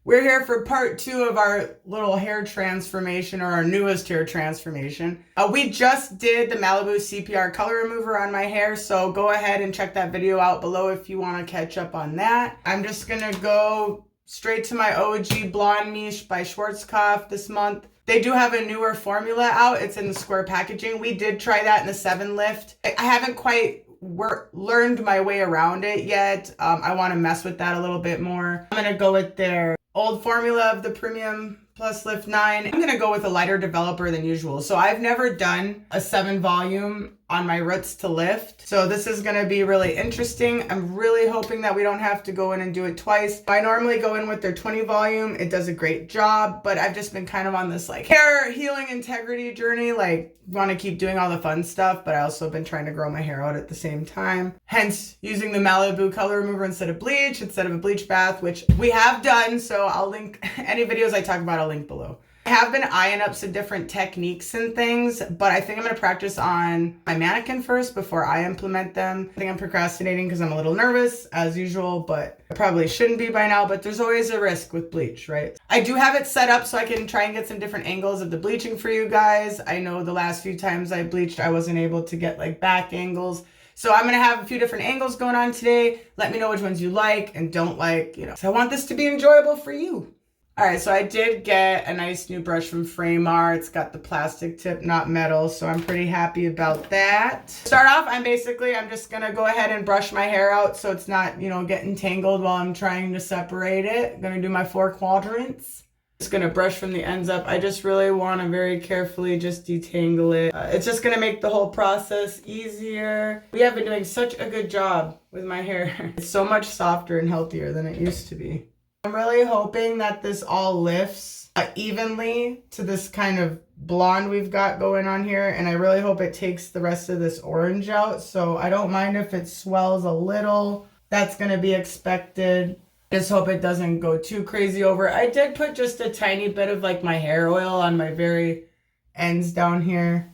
We're here for part 2 of our little hair transformation, or our newest hair transformation. We just did the Malibu CPR color remover on my hair, so go ahead and check that video out below if you want to catch up on that. I'm just gonna go straight to my OG BLONDME by Schwarzkopf this month. They do have a newer formula out. It's in the square packaging. We did try that in the 7 lift. I haven't quite learned my way around it yet. I want to mess with that a little bit more. I'm gonna go with their old formula of the Premium Plus Lift 9. I'm gonna go with a lighter developer than usual. So I've never done a 7 volume on my roots to lift. So this is gonna be really interesting. I'm really hoping that we don't have to go in and do it twice. I normally go in with their 20 volume. It does a great job, but I've just been kind of on this like hair healing integrity journey. Like, want to keep doing all the fun stuff, but I also been trying to grow my hair out at the same time. Hence using the Malibu color remover instead of bleach, instead of a bleach bath, which we have done. So I'll link any videos I talk about, I'll link below. I have been eyeing up some different techniques and things, but I think I'm going to practice on my mannequin first before I implement them. I think I'm procrastinating because I'm a little nervous as usual, but I probably shouldn't be by now, but there's always a risk with bleach, right? I do have it set up so I can try and get some different angles of the bleaching for you guys. I know the last few times I bleached, I wasn't able to get like back angles. So I'm going to have a few different angles going on today. Let me know which ones you like and don't like, So I want this to be enjoyable for you. All right, so I did get a nice new brush from Framar. It's got the plastic tip, not metal, so I'm pretty happy about that. Start off, I'm just gonna go ahead and brush my hair out so it's not, getting tangled while I'm trying to separate it. I'm gonna do my 4 quadrants. Just gonna brush from the ends up. I just really wanna very carefully just detangle it. It's just gonna make the whole process easier. We have been doing such a good job with my hair. It's so much softer and healthier than it used to be. I'm really hoping that this all lifts evenly to this kind of blonde we've got going on here, and I really hope it takes the rest of this orange out, so I don't mind if it swells a little. That's going to be expected. Just hope it doesn't go too crazy over. I did put just a tiny bit of like my hair oil on my very ends down here.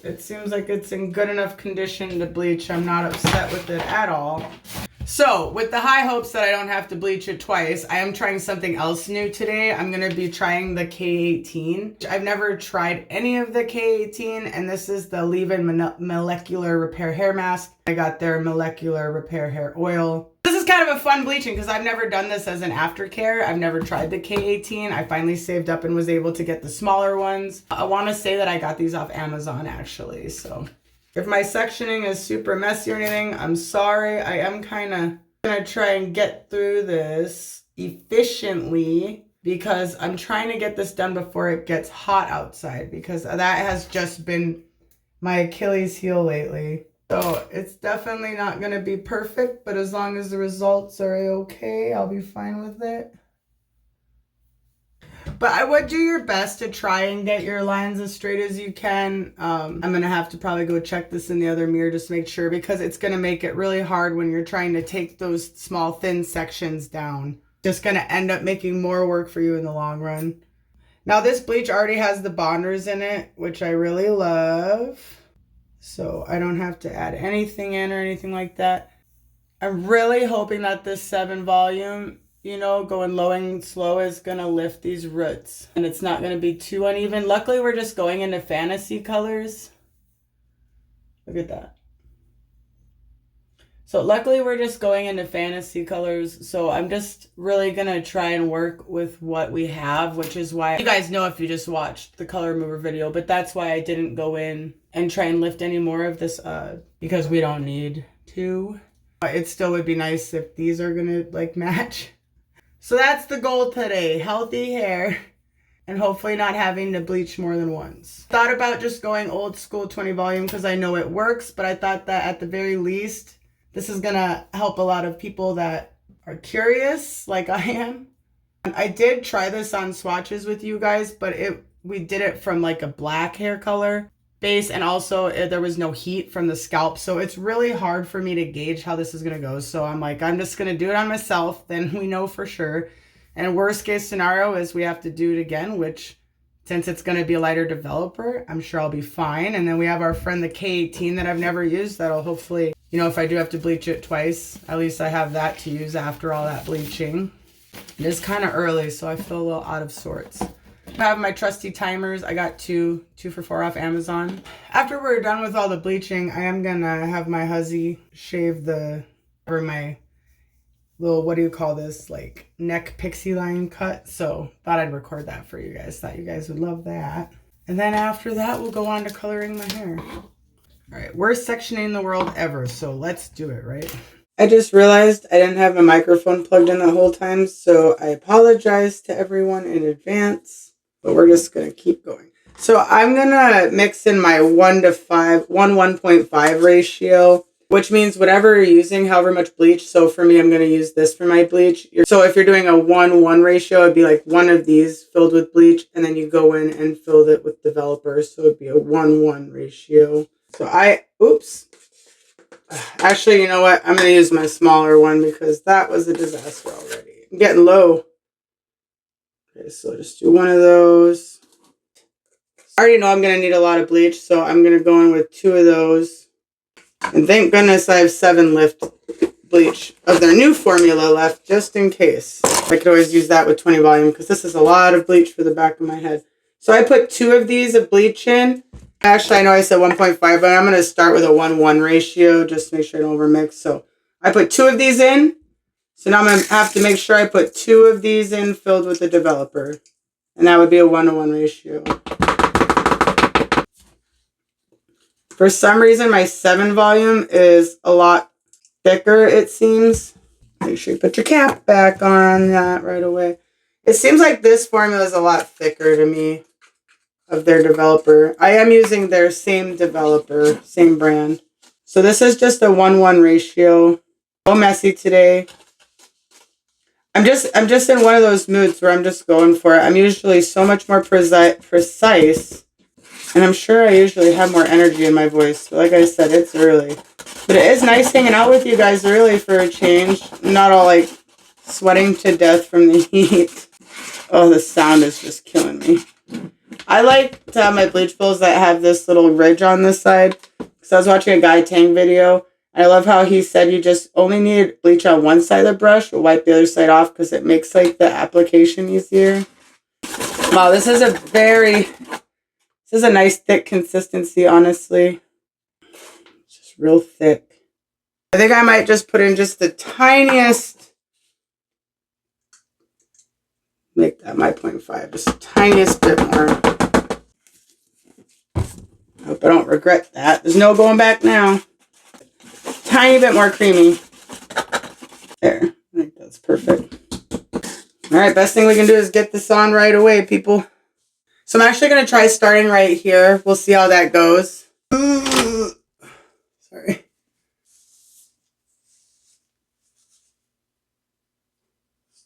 It seems like it's in good enough condition to bleach. I'm not upset with it at all. So, with the high hopes that I don't have to bleach it twice, I am trying something else new today. I'm going to be trying the K18. I've never tried any of the K18, and this is the leave-in molecular repair hair mask. I got their molecular repair hair oil. This is kind of a fun bleaching because I've never done this as an aftercare. I've never tried the K18. I finally saved up and was able to get the smaller ones. I want to say that I got these off Amazon actually, so if my sectioning is super messy or anything, I'm sorry. I am kind of going to try and get through this efficiently because I'm trying to get this done before it gets hot outside, because that has just been my Achilles heel lately. So it's definitely not going to be perfect, but as long as the results are okay, I'll be fine with it. But I would do your best to try and get your lines as straight as you can. I'm going to have to probably go check this in the other mirror just to make sure, because it's going to make it really hard when you're trying to take those small thin sections down. Just going to end up making more work for you in the long run. Now this bleach already has the bonders in it, which I really love. So I don't have to add anything in or anything like that. I'm really hoping that this 7 volume, going low and slow is going to lift these roots. And it's not going to be too uneven. Luckily, we're just going into fantasy colors. Look at that. So luckily, we're just going into fantasy colors. So I'm just really going to try and work with what we have, which is why you guys know if you just watched the color remover video. But that's why I didn't go in and try and lift any more of this because we don't need to. It still would be nice if these are going to like match. So that's the goal today, healthy hair, and hopefully not having to bleach more than once. Thought about just going old school 20 volume because I know it works, but I thought that at the very least, this is gonna help a lot of people that are curious like I am. I did try this on swatches with you guys, but we did it from like a black hair color base, and also there was no heat from the scalp, so it's really hard for me to gauge how this is gonna go. So I'm like, I'm just gonna do it on myself, then we know for sure. And worst case scenario is we have to do it again, which since it's gonna be a lighter developer, I'm sure I'll be fine. And then we have our friend the K18 that I've never used, that'll hopefully, if I do have to bleach it twice, at least I have that to use after all that bleaching. It is kind of early, so I feel a little out of sorts. I have my trusty timers. I got two for $4 off Amazon. After we're done with all the bleaching, I am gonna have my huzzy shave my little, what do you call this, like neck pixie line cut. So thought I'd record that for you guys. Thought you guys would love that. And then after that, we'll go on to coloring my hair. All right, worst sectioning in the world ever. So let's do it, right? I just realized I didn't have my microphone plugged in the whole time, so I apologize to everyone in advance, but we're just gonna keep going. So I'm gonna mix in my 1:1.5 ratio, which means whatever you're using, however much bleach. So for me, I'm gonna use this for my bleach. So if you're doing a 1:1 ratio, it'd be like one of these filled with bleach, and then you go in and fill it with developer. So it'd be a 1:1 ratio. So oops. Actually, you know what? I'm going to use my smaller one because that was a disaster already. I'm getting low. Okay, so just do one of those. I already know I'm going to need a lot of bleach, so I'm going to go in with 2 of those. And thank goodness I have 7 lift bleach of their new formula left, just in case. I could always use that with 20 volume because this is a lot of bleach for the back of my head. So I put 2 of these of bleach in. Actually, I know I said 1.5, but I'm going to start with a 1:1 ratio just to make sure I don't overmix. So I put 2 of these in. So now I'm going to have to make sure I put 2 of these in filled with the developer. And that would be a 1:1 ratio. For some reason, my 7 volume is a lot thicker, it seems. Make sure you put your cap back on that right away. It seems like this formula is a lot thicker to me. Of their developer. I am using their same developer, same brand. So this is just a 1:1 ratio. So messy today. I'm just in one of those moods where I'm just going for it. I'm usually so much more precise, and I'm sure I usually have more energy in my voice. But like I said, it's early. But it is nice hanging out with you guys early for a change. I'm not all like sweating to death from the heat. Oh, the sound is just killing me. I like to have my bleach bowls that have this little ridge on the side. Because I was watching a Guy Tang video. And I love how he said you just only need bleach on one side of the brush. But wipe the other side off because it makes like the application easier. Wow, this is a nice thick consistency, honestly. It's just real thick. I think I might just put in just the tiniest. Make that my 0.5, just the tiniest bit more. I hope I don't regret that. There's no going back now. Tiny bit more creamy. There, I think that's perfect. All right, best thing we can do is get this on right away, people. So I'm actually going to try starting right here. We'll see how that goes. Sorry.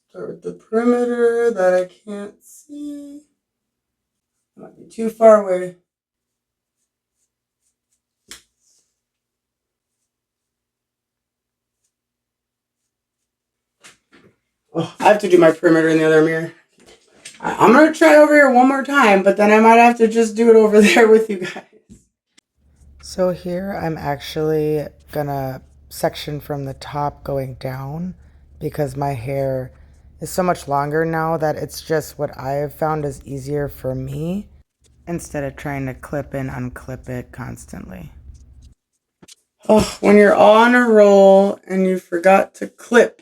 Start with the perimeter that I can't see. Might be too far away. Oh, I have to do my perimeter in the other mirror. I'm going to try over here one more time, but then I might have to just do it over there with you guys. So here I'm actually going to section from the top going down because my hair is so much longer now that it's just what I have found is easier for me instead of trying to clip and unclip it constantly. Oh, when you're on a roll and you forgot to clip.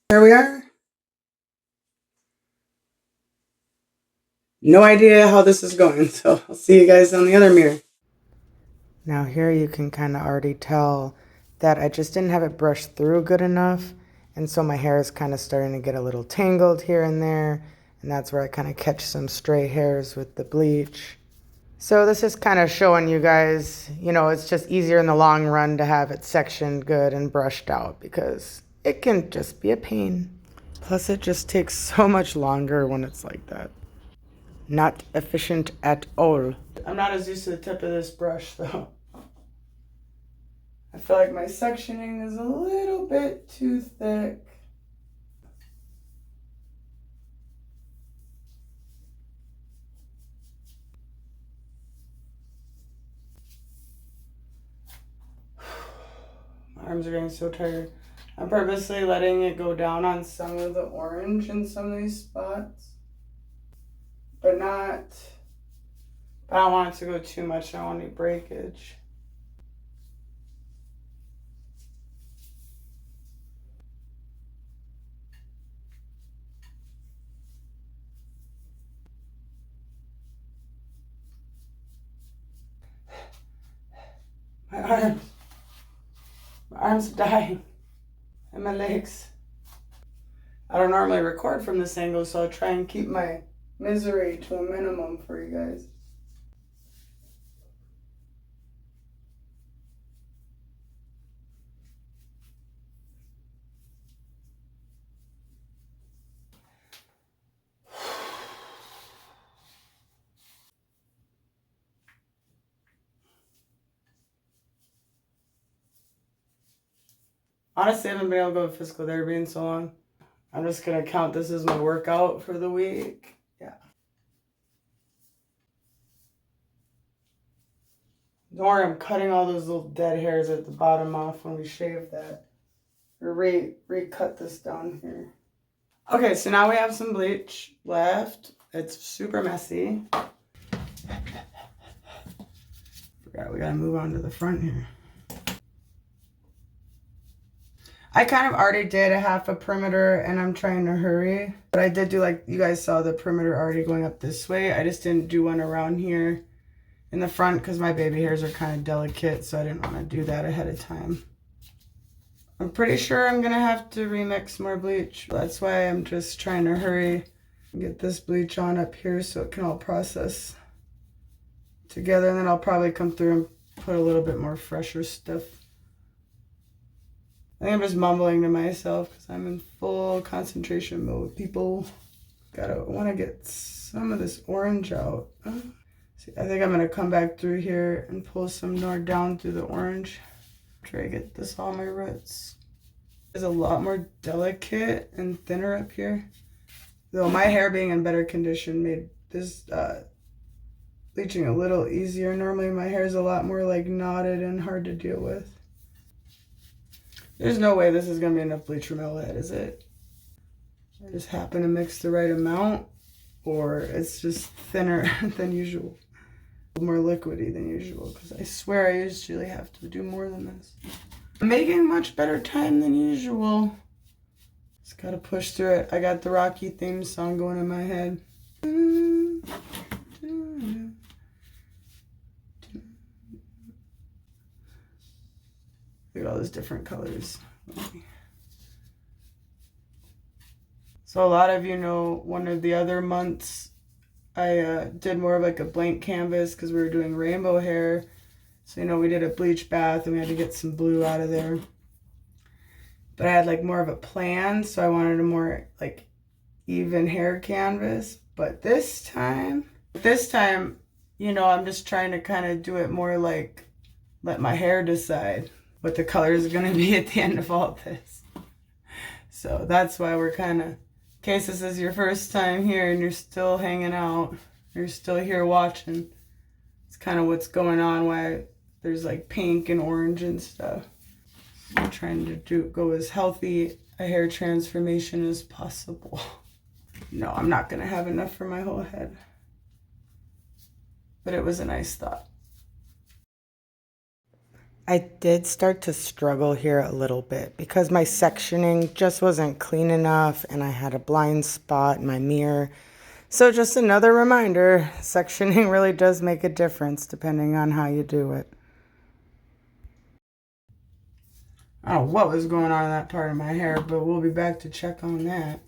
There we are. No idea how this is going, so I'll see you guys on the other mirror. Now here you can kind of already tell that I just didn't have it brushed through good enough, and so my hair is kind of starting to get a little tangled here and there, and that's where I kind of catch some stray hairs with the bleach. So this is kind of showing you guys, you know, it's just easier in the long run to have it sectioned good and brushed out because it can just be a pain. Plus it just takes so much longer when it's like that. Not efficient at all. I'm not as used to the tip of this brush though. I feel like my sectioning is a little bit too thick. My arms are getting so tired. I'm purposely letting it go down on some of the orange in some of these spots. But I don't want it to go too much. I don't want any breakage. My arms are dying. And my legs. I don't normally record from this angle, so I'll try and keep my misery to a minimum for you guys. Honestly, I haven't been able to go to physical therapy in so long. I'm just going to count this as my workout for the week. Yeah. Don't worry, I'm cutting all those little dead hairs at the bottom off when we shave that. Or recut this down here. Okay, so now we have some bleach left. It's super messy. Forgot we gotta move on to the front here. I kind of already did a half a perimeter and I'm trying to hurry. But I did do, like you guys saw, the perimeter already going up this way. I just didn't do one around here in the front because my baby hairs are kind of delicate, so I didn't want to do that ahead of time. I'm pretty sure I'm going to have to remix more bleach. That's why I'm just trying to hurry and get this bleach on up here so it can all process together. And then I'll probably come through and put a little bit more fresher stuff. I think I'm just mumbling to myself because I'm in full concentration mode, people. I want to get some of this orange out. See, I think I'm going to come back through here and pull some more down through the orange. Try to get this all my roots. It's a lot more delicate and thinner up here. Though my hair being in better condition made this bleaching a little easier. Normally my hair is a lot more like knotted and hard to deal with. There's no way this is going to be enough bleach for my whole head, is it? I just happen to mix the right amount, or it's just thinner than usual. More liquidy than usual, because I swear I usually have to do more than this. I'm making much better time than usual. Just gotta push through it. I got the Rocky theme song going in my head. Look at all those different colors. So a lot of you know one of the other months I did more of like a blank canvas because we were doing rainbow hair. So, you know, we did a bleach bath and we had to get some blue out of there. But I had like more of a plan, so I wanted a more like even hair canvas. But this time, you know, I'm just trying to kind of do it more like let my hair decide what the color is going to be at the end of all this. So that's why we're kind of, in case this is your first time here and you're still hanging out, you're still here watching, it's kind of what's going on, why there's like pink and orange and stuff. I'm trying to go as healthy a hair transformation as possible. No, I'm not going to have enough for my whole head. But it was a nice thought. I did start to struggle here a little bit because my sectioning just wasn't clean enough and I had a blind spot in my mirror. So just another reminder, sectioning really does make a difference depending on how you do it. I don't know what was going on in that part of my hair, but we'll be back to check on that.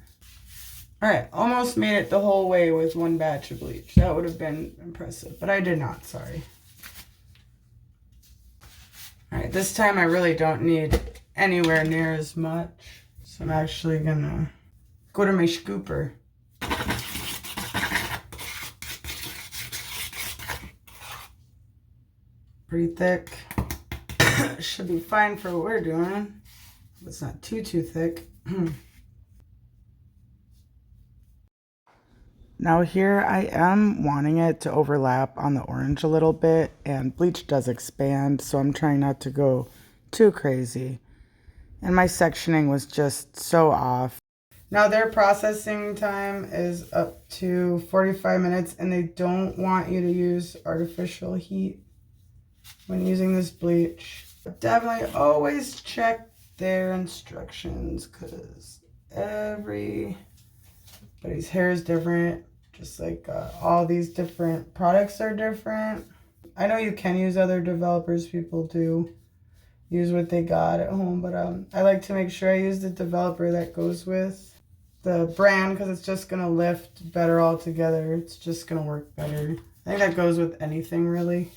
All right, almost made it the whole way with one batch of bleach. That would have been impressive, but I did not, sorry. All right, this time I really don't need anywhere near as much. So I'm actually gonna go to my scooper. Pretty thick. Should be fine for what we're doing. It's not too thick. Now here I am wanting it to overlap on the orange a little bit, and bleach does expand, so I'm trying not to go too crazy. And my sectioning was just so off. Now their processing time is up to 45 minutes, and they don't want you to use artificial heat when using this bleach. But definitely always check their instructions, because everybody's hair is different. Just like all these different products are different. I know you can use other developers, people do use what they got at home, but I like to make sure I use the developer that goes with the brand, because it's just going to lift better all together. It's just going to work better. I think that goes with anything really.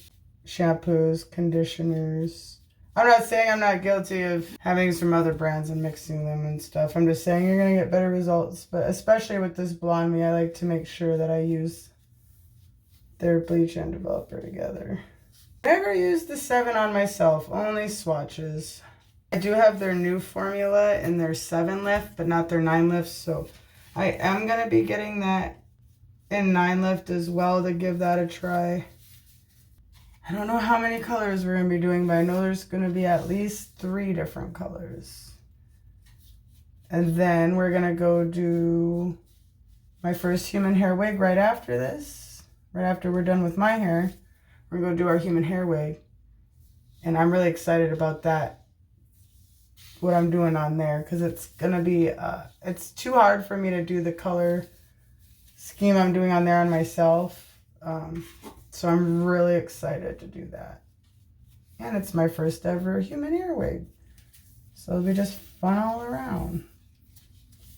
Shampoos, conditioners. I'm not saying I'm not guilty of having some other brands and mixing them and stuff. I'm just saying you're going to get better results. But especially with this Blonde Me, I like to make sure that I use their bleach and developer together. Never used the 7 on myself, only swatches. I do have their new formula in their 7 lift, but not their 9 lift. So I am going to be getting that in 9 lift as well to give that a try. I don't know how many colors we're going to be doing, but I know there's going to be at least 3 different colors. And then we're going to go do my first human hair wig right after this. Right after we're done with my hair, we're going to go do our human hair wig. And I'm really excited about that, what I'm doing on there, because it's going to be, it's too hard for me to do the color scheme I'm doing on there on myself. So I'm really excited to do that. And it's my first ever human hair wig. So it'll be just fun all around.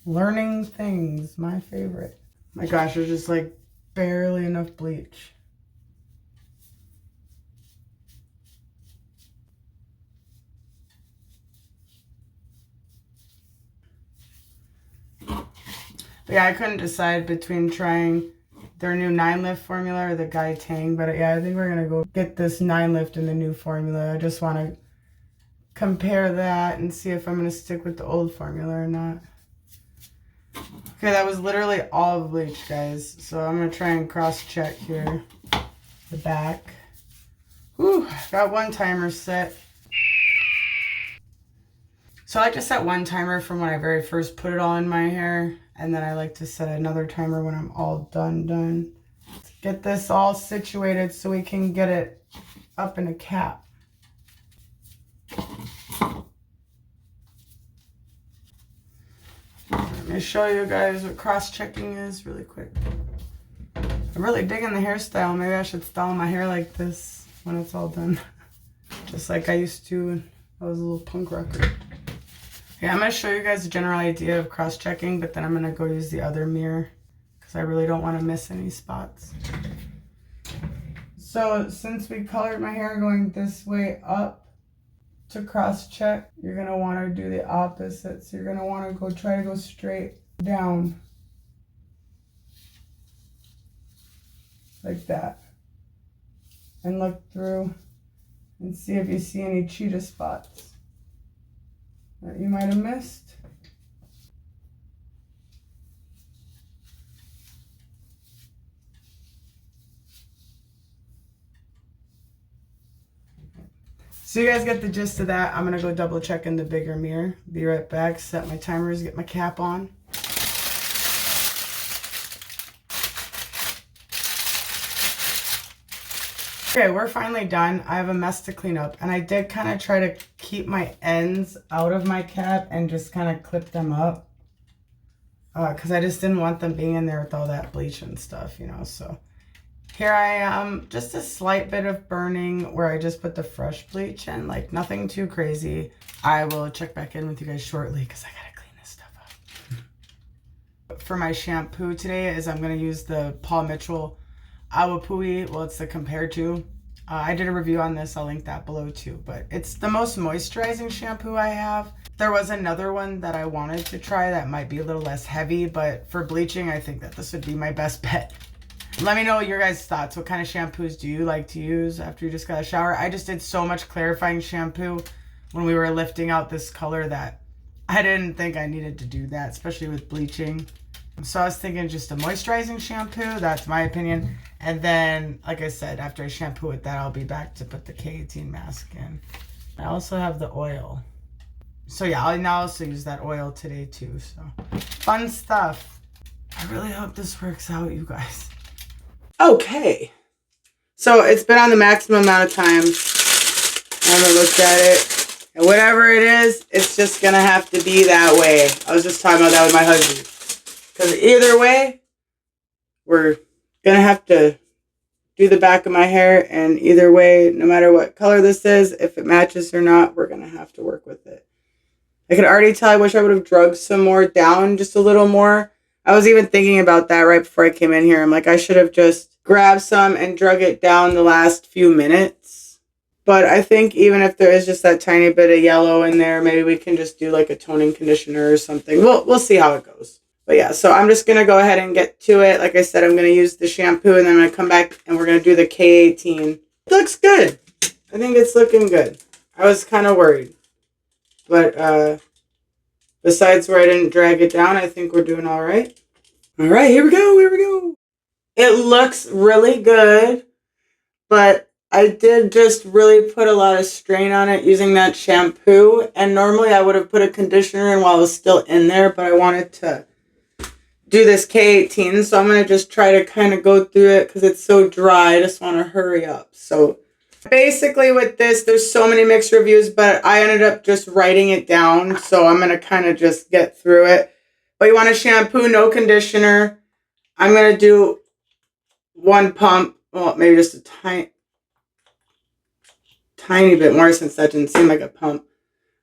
Learning things, my favorite. My gosh, there's just like barely enough bleach. But yeah, I couldn't decide between trying their new 9 lift formula or the k18, but yeah, I think we're gonna go get this 9 lift in the new formula. I just want to compare that and see if I'm gonna stick with the old formula or not. Okay, that was literally all of bleach, guys. So I'm gonna try and cross check here the back. Whew, got one timer set. So I like to set one timer from when I very first put it all in my hair, and then I like to set another timer when I'm all done. Let's get this all situated so we can get it up in a cap. Let me show you guys what cross-checking is really quick. I'm really digging the hairstyle. Maybe I should style my hair like this when it's all done. Just like I used to when I was a little punk rocker. Yeah, I'm going to show you guys a general idea of cross-checking, but then I'm going to go use the other mirror because I really don't want to miss any spots. So since we colored my hair going this way up to cross-check, you're going to want to do the opposite. So you're going to want to try to go straight down. Like that. And look through and see if you see any cheetah spots that you might have missed. So you guys get the gist of that. I'm gonna go double check in the bigger mirror. Be right back, set my timers, get my cap on. Okay, we're finally done. I have a mess to clean up, and I did kind of try to keep my ends out of my cap and just kind of clip them up because I just didn't want them being in there with all that bleach and stuff, you know. So here I am, just a slight bit of burning where I just put the fresh bleach in, like nothing too crazy. I will check back in with you guys shortly because I gotta clean this stuff up. For my shampoo today is I'm gonna use the Paul Mitchell Awapui. Well, it's the Compare To. I did a review on this. I'll link that below too. But it's the most moisturizing shampoo I have. There was another one that I wanted to try that might be a little less heavy, but for bleaching, I think that this would be my best bet. Let me know your guys' thoughts. What kind of shampoos do you like to use after you just got a shower? I just did so much clarifying shampoo when we were lifting out this color that I didn't think I needed to do that, especially with bleaching. So I was thinking just a moisturizing shampoo. That's my opinion. And then, like I said, after I shampoo with that, I'll be back to put the K18 mask in. I also have the oil. So yeah, I'll also use that oil today too. So fun stuff. I really hope this works out, you guys. Okay. So it's been on the maximum amount of time. I haven't looked at it. And whatever it is, it's just going to have to be that way. I was just talking about that with my husband. Because either way, we're going to have to do the back of my hair. And either way, no matter what color this is, if it matches or not, we're going to have to work with it. I can already tell I wish I would have drugged some more down, just a little more. I was even thinking about that right before I came in here. I'm like, I should have just grabbed some and drug it down the last few minutes. But I think even if there is just that tiny bit of yellow in there, maybe we can just do like a toning conditioner or something. We'll see how it goes. But yeah, so I'm just going to go ahead and get to it. Like I said, I'm going to use the shampoo and then I'm going to come back and we're going to do the K18. It looks good. I think it's looking good. I was kind of worried. But besides where I didn't drag it down, I think we're doing all right. All right, here we go. Here we go. It looks really good, but I did just really put a lot of strain on it using that shampoo. And normally I would have put a conditioner in while it was still in there, but I wanted to do this K18. So I'm going to just try to kind of go through it because it's so dry. I just want to hurry up. So basically with this, there's so many mixed reviews, but I ended up just writing it down. So I'm going to kind of just get through it. But you want a shampoo, no conditioner. I'm going to do one pump. Well, maybe just a tiny bit more since that didn't seem like a pump.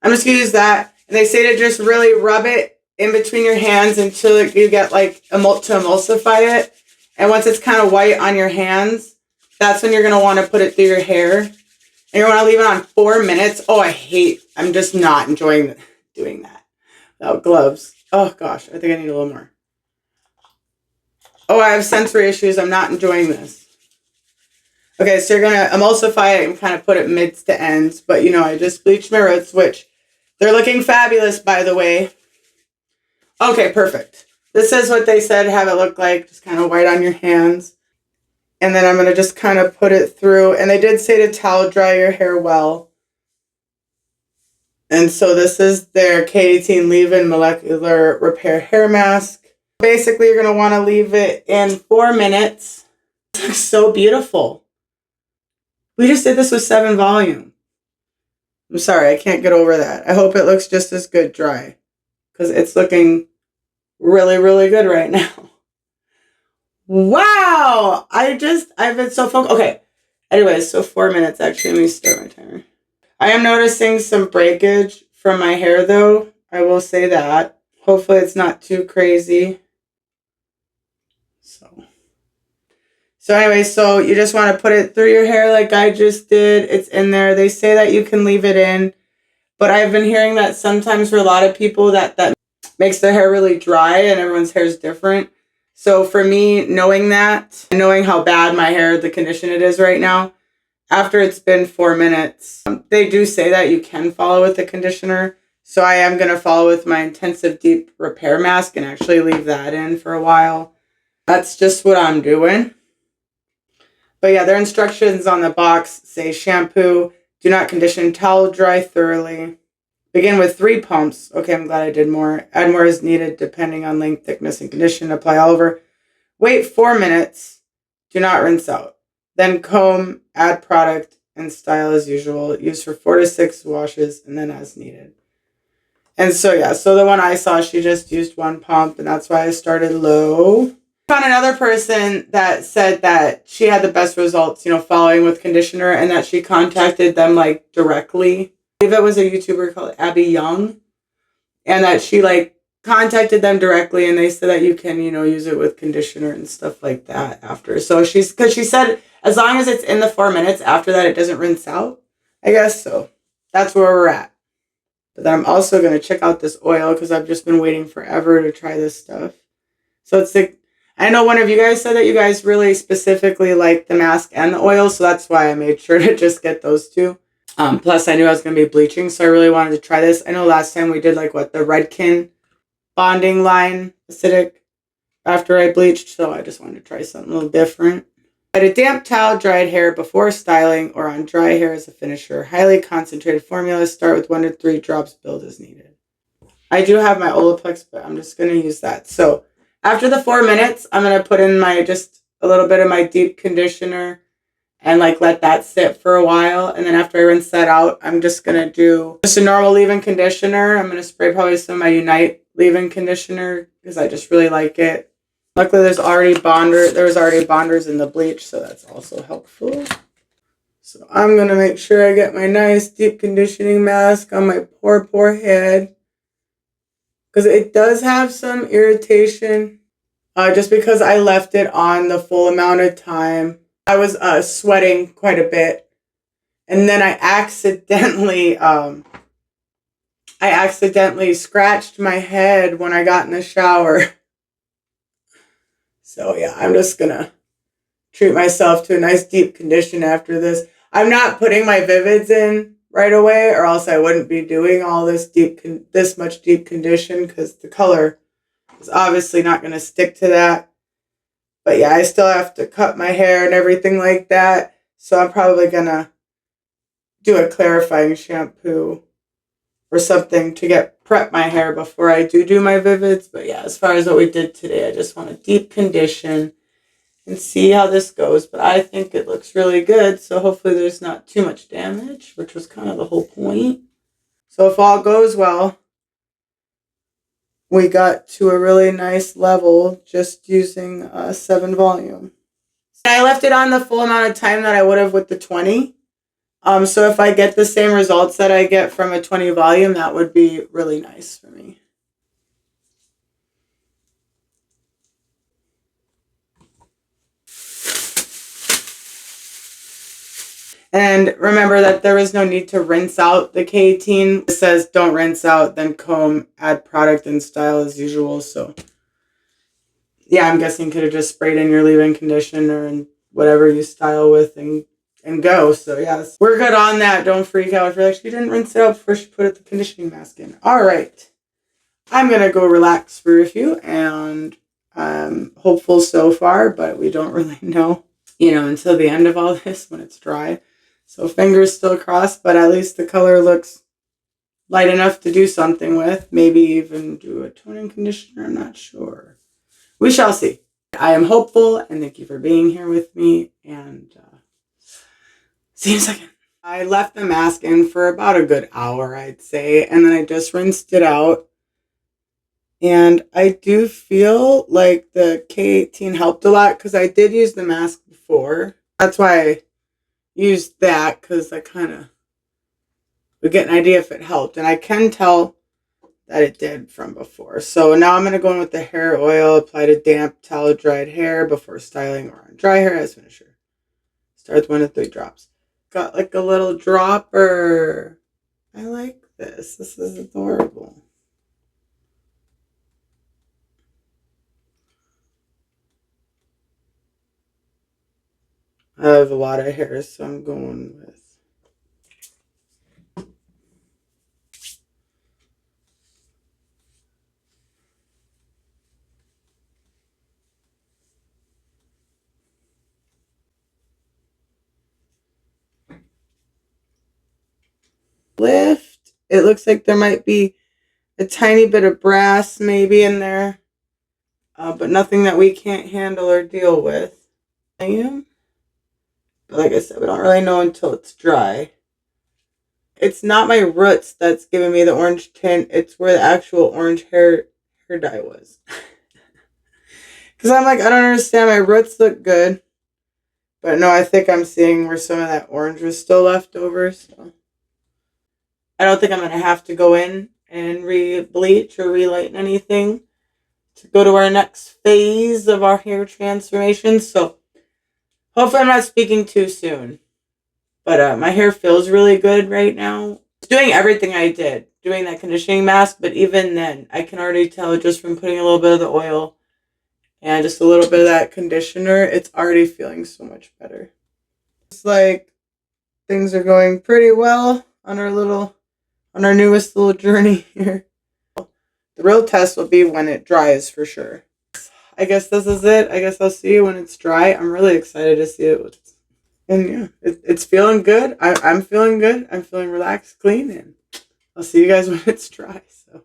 I'm just going to use that. And they say to just really rub it in between your hands until you get like to emulsify it. And once it's kind of white on your hands, that's when you're going to want to put it through your hair. And you want to leave it on 4 minutes. Oh, I'm just not enjoying doing that without gloves. Oh gosh, I think I need a little more. Oh, I have sensory issues. I'm not enjoying this. Okay, so you're going to emulsify it and kind of put it mids to ends. But, you know, I just bleached my roots, which they're looking fabulous, by the way. Okay, perfect. This is what they said have it look like. Just kind of white on your hands. And then I'm going to just kind of put it through. And they did say to towel dry your hair well. And so this is their K18 Leave-In Molecular Repair Hair Mask. Basically, you're going to want to leave it in 4 minutes. It looks so beautiful. We just did this with 7 volume. I'm sorry, I can't get over that. I hope it looks just as good dry. Because it's looking really, really good right now. Wow! I've been so focused. Okay. Anyways, so 4 minutes actually. Let me start my timer. I am noticing some breakage from my hair though. I will say that. Hopefully it's not too crazy. So anyway, so you just want to put it through your hair like I just did. It's in there. They say that you can leave it in. But I've been hearing that sometimes for a lot of people that makes their hair really dry and everyone's hair is different. So for me, knowing that, knowing how bad my hair, the condition it is right now, after it's been 4 minutes, they do say that you can follow with the conditioner. So I am going to follow with my intensive deep repair mask and actually leave that in for a while. That's just what I'm doing. But yeah, their instructions on the box say shampoo, do not condition, towel dry thoroughly. Begin with 3 pumps. Okay, I'm glad I did more. Add more as needed depending on length, thickness, and condition. Apply all over. Wait 4 minutes. Do not rinse out. Then comb, add product, and style as usual. Use for 4 to 6 washes and then as needed. And so yeah, so the one I saw, she just used 1 pump and that's why I started low. I found another person that said that she had the best results, you know, following with conditioner and that she contacted them like directly. I believe it was a YouTuber called Abby Young and that she like contacted them directly and they said that you can, you know, use it with conditioner and stuff like that after. So because she said as long as it's in the 4 minutes after that, it doesn't rinse out, I guess. So that's where we're at. But then I'm also going to check out this oil because I've just been waiting forever to try this stuff. So it's the, I know one of you guys said that you guys really specifically like the mask and the oil, so that's why I made sure to just get those two. Plus I knew I was going to be bleaching, so I really wanted to try this. I know last time we did like what, the Redken bonding line acidic after I bleached, so I just wanted to try something a little different. Add a damp towel, dried hair before styling or on dry hair as a finisher. Highly concentrated formula. Start with 1 to 3 drops, build as needed. I do have my Olaplex, but I'm just going to use that. So after the 4 minutes, I'm going to put in my just a little bit of my deep conditioner and like let that sit for a while. And then after I rinse that out, I'm just going to do just a normal leave-in conditioner. I'm going to spray probably some of my Unite leave-in conditioner because I just really like it. Luckily, there was already bonders in the bleach, so that's also helpful. So I'm going to make sure I get my nice deep conditioning mask on my poor head. Because it does have some irritation. Just because I left it on the full amount of time. I was sweating quite a bit. And then I accidentally scratched my head when I got in the shower. So yeah, I'm just going to treat myself to a nice deep condition after this. I'm not putting my Vivids in right away, or else I wouldn't be doing all this this much deep condition because the color is obviously not going to stick to that. But yeah, I still have to cut my hair and everything like that. So I'm probably going to do a clarifying shampoo or something to prep my hair before I do my Vivids. But yeah, as far as what we did today, I just want a deep condition and see how this goes. But I think it looks really good, so hopefully there's not too much damage, which was kind of the whole point. So if all goes well, we got to a really nice level just using 7 volume. I left it on the full amount of time that I would have with the 20. So if I get the same results that I get from a 20 volume, that would be really nice for me. And remember that there is no need to rinse out the K18. It says don't rinse out, then comb, add product and style as usual. So yeah, I'm guessing you could have just sprayed in your leave-in conditioner and whatever you style with and go. So yes, we're good on that. Don't freak out if you're like, she didn't rinse it out before she put the conditioning mask in. All right. I'm going to go relax for a few, and I'm hopeful so far, but we don't really know, until the end of all this when it's dry. So fingers still crossed, but at least the color looks light enough to do something with. Maybe even do a toning conditioner. I'm not sure. We shall see. I am hopeful, and thank you for being here with me, and see you in a second. I left the mask in for about a good hour, I'd say, and then I just rinsed it out. And I do feel like the K18 helped a lot because I did use the mask before. That's why I used that, because I kind of would get an idea if it helped. And I can tell that it did from before. So now I'm going to go in with the hair oil, apply to damp towel dried hair before styling or on dry hair as finisher. Start with 1 to 3 drops. Got like a little dropper. I like this. This is adorable. I have a lot of hair, so I'm going with lift. It looks like there might be a tiny bit of brass maybe in there, but nothing that we can't handle or deal with. But like I said, we don't really know until it's dry. It's not my roots that's giving me the orange tint. It's where the actual orange hair dye was. Because I'm like, I don't understand. My roots look good. But no, I think I'm seeing where some of that orange was still left over. So I don't think I'm going to have to go in and re-bleach or relighten anything to go to our next phase of our hair transformation. So hopefully I'm not speaking too soon. But my hair feels really good right now. It's doing everything I did. doing that conditioning mask, but even then, I can already tell just from putting a little bit of the oil and just a little bit of that conditioner, it's already feeling so much better. It's like things are going pretty well on our newest little journey here. The real test will be when it dries for sure. I guess this is it. I guess I'll see you when it's dry. I'm really excited to see it. And yeah, it's feeling good. I'm feeling good. I'm feeling relaxed, clean, and I'll see you guys when it's dry. So.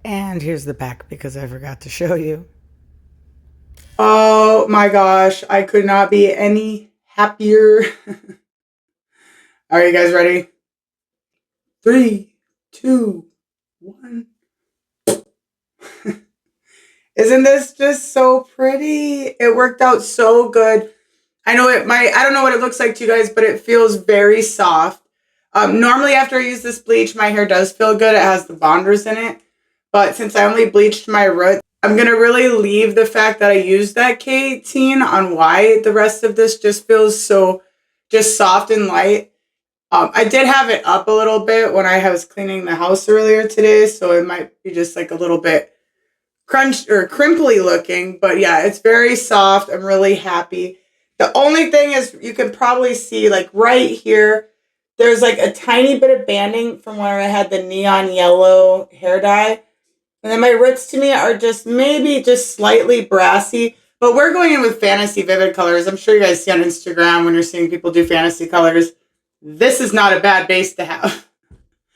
And here's the back because I forgot to show you. Oh my gosh, I could not be any happier. Are you guys ready? 3, 2, 1. Isn't this just so pretty? It worked out so good. I know it might, I don't know what it looks like to you guys, but it feels very soft. Normally after I use this bleach, my hair does feel good. It has the bonders in it. But since I only bleached my roots, I'm going to really leave the fact that I used that K18 on why the rest of this just feels so just soft and light. I did have it up a little bit when I was cleaning the house earlier today, so it might be just like a little bit crunched or crimply looking. But yeah, it's very soft. I'm really happy. The only thing is you can probably see like right here, there's like a tiny bit of banding from where I had the neon yellow hair dye. And then my roots to me are just maybe just slightly brassy. But we're going in with fantasy vivid colors. I'm sure you guys see on Instagram when you're seeing people do fantasy colors. This is not a bad base to have.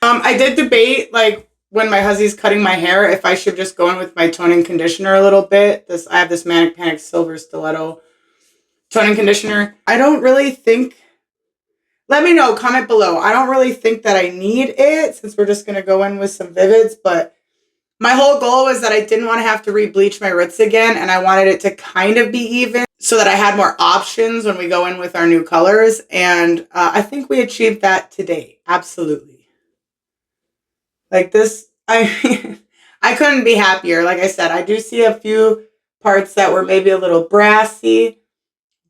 I did debate, like, when my husband's cutting my hair, if I should just go in with my toning conditioner a little bit. I have this Manic Panic Silver Stiletto toning conditioner. I don't really think, let me know, comment below. I don't really think that I need it since we're just going to go in with some vivids, but my whole goal was that I didn't want to have to re-bleach my roots again, and I wanted it to kind of be even so that I had more options when we go in with our new colors, and I think we achieved that today. Absolutely. Like this, I couldn't be happier. Like I said, I do see a few parts that were maybe a little brassy,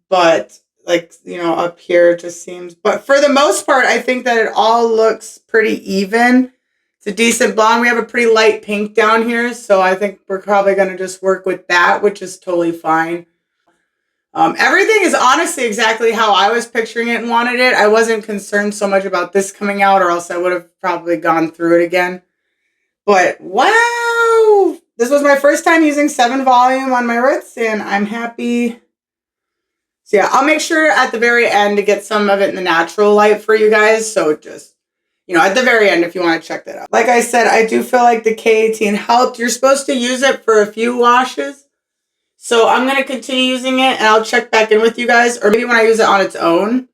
but like, you know, up here it just seems, but for the most part, I think that it all looks pretty even. It's a decent blonde. We have a pretty light pink down here, so I think we're probably going to just work with that, which is totally fine. Everything is honestly exactly how I was picturing it and wanted it. I wasn't concerned so much about this coming out, or else I would have probably gone through it again. But wow, this was my first time using 7 volume on my roots, and I'm happy. So yeah, I'll make sure at the very end to get some of it in the natural light for you guys. So just, you know, at the very end if you want to check that out. Like I said, I do feel like the K18 helped. You're supposed to use it for a few washes. So I'm going to continue using it, and I'll check back in with you guys. Or maybe when I use it on its own,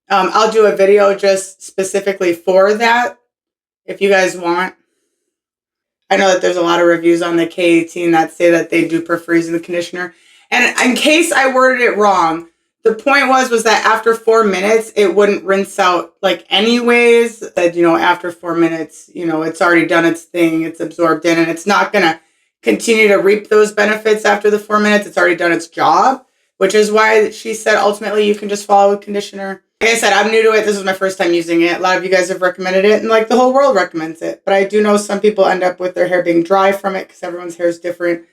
I'll do a video just specifically for that if you guys want. I know that there's a lot of reviews on the K18 that say that they do prefer using the conditioner. And in case I worded it wrong, the point was that after 4 minutes, it wouldn't rinse out like anyways. That, you know, after 4 minutes, you know, it's already done its thing. It's absorbed in, and it's not going to continue to reap those benefits after the 4 minutes. It's already done its job, which is why she said ultimately you can just follow with conditioner. Like I said, I'm new to it. This is my first time using it. A lot of you guys have recommended it, and like the whole world recommends it. But I do know some people end up with their hair being dry from it because everyone's hair is different.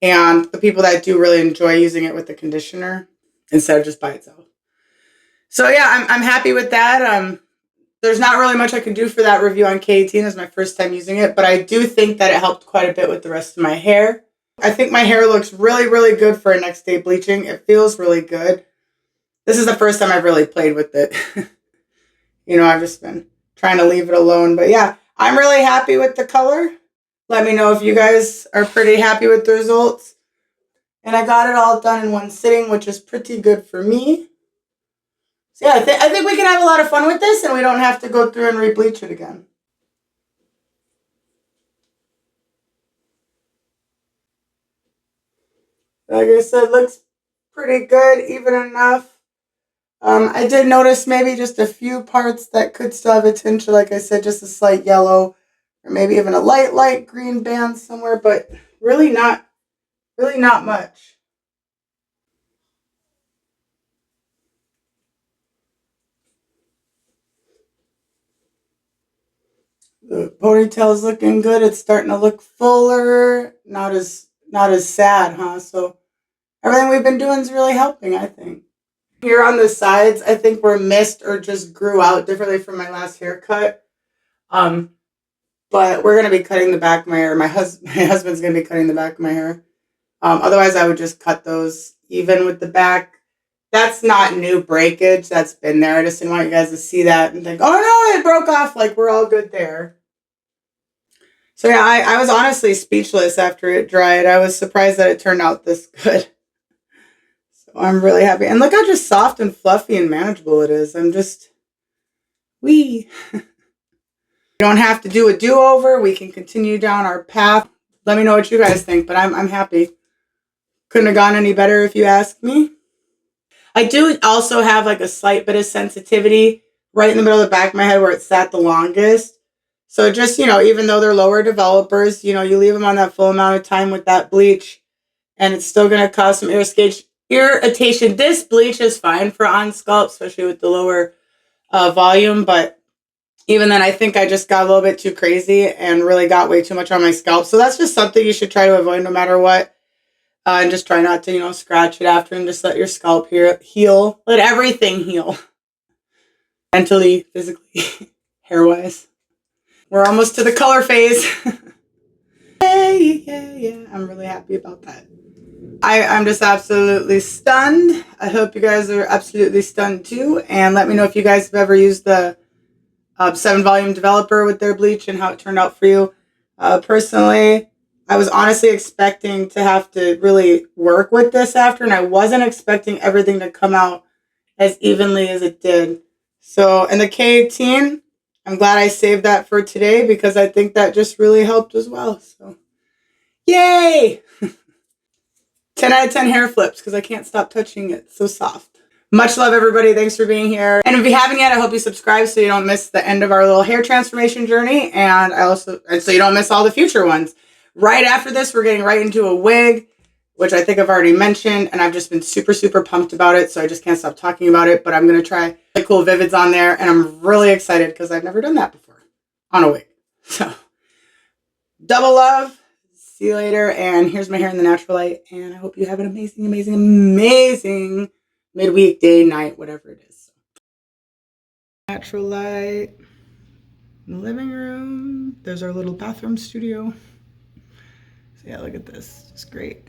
And the people that do really enjoy using it with the conditioner instead of just by itself. So yeah, I'm happy with that. There's not really much I can do for that review on K18 as my first time using it, but I do think that it helped quite a bit with the rest of my hair. I think my hair looks really, really good for a next day bleaching. It feels really good. This is the first time I've really played with it. You know, I've just been trying to leave it alone. But yeah, I'm really happy with the color. Let me know if you guys are pretty happy with the results. And I got it all done in one sitting, which is pretty good for me. So yeah, I think we can have a lot of fun with this, and we don't have to go through and re-bleach it again. Like I said, looks pretty good, even enough. I did notice maybe just a few parts that could still have a tinge, like I said, just a slight yellow, or maybe even a light green band somewhere, but really not much. The ponytail is looking good. It's starting to look fuller. Not as sad, huh? So everything we've been doing is really helping, I think. Here on the sides, I think we're missed or just grew out differently from my last haircut. But we're gonna be cutting the back of my hair. My husband's gonna be cutting the back of my hair. Otherwise, I would just cut those even with the back. That's not new breakage. That's been there. I just didn't want you guys to see that and think, oh no, it broke off. Like, we're all good there. So yeah, I was honestly speechless after it dried. I was surprised that it turned out this good. So I'm really happy. And look how just soft and fluffy and manageable it is. I'm just, we don't have to do a do-over. We can continue down our path. Let me know what you guys think, but I'm happy. Couldn't have gone any better if you ask me. I do also have like a slight bit of sensitivity right in the middle of the back of my head where it sat the longest. So just, you know, even though they're lower developers, you know, you leave them on that full amount of time with that bleach and it's still going to cause some irritation. This bleach is fine for on scalp, especially with the lower volume. But even then, I think I just got a little bit too crazy and really got way too much on my scalp. So that's just something you should try to avoid no matter what. And just try not to, you know, scratch it after and just let your scalp heal. Let everything heal. Mentally, physically, hair-wise. We're almost to the color phase. Yeah. I'm really happy about that. I'm just absolutely stunned. I hope you guys are absolutely stunned too. And let me know if you guys have ever used the 7-volume developer with their bleach and how it turned out for you. Personally, I was honestly expecting to have to really work with this after, and I wasn't expecting everything to come out as evenly as it did. So, and the K18, I'm glad I saved that for today because I think that just really helped as well. So, yay! 10 out of 10 hair flips because I can't stop touching it. It's so soft. Much love, everybody. Thanks for being here. And if you haven't yet, I hope you subscribe so you don't miss the end of our little hair transformation journey. And so you don't miss all the future ones. Right after this, we're getting right into a wig, which I think I've already mentioned, and I've just been super, super pumped about it, so I just can't stop talking about it, but I'm going to try really cool Vivids on there, and I'm really excited because I've never done that before on a wig. So, double love. See you later, and here's my hair in the natural light, and I hope you have an amazing, amazing, amazing midweek, day, night, whatever it is. Natural light in the living room. There's our little bathroom studio. Yeah, look at this. It's great.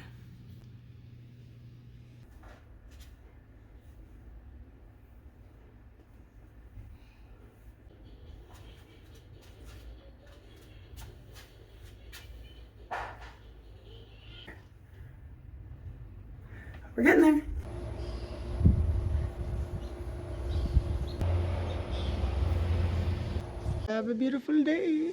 We're getting there. Have a beautiful day.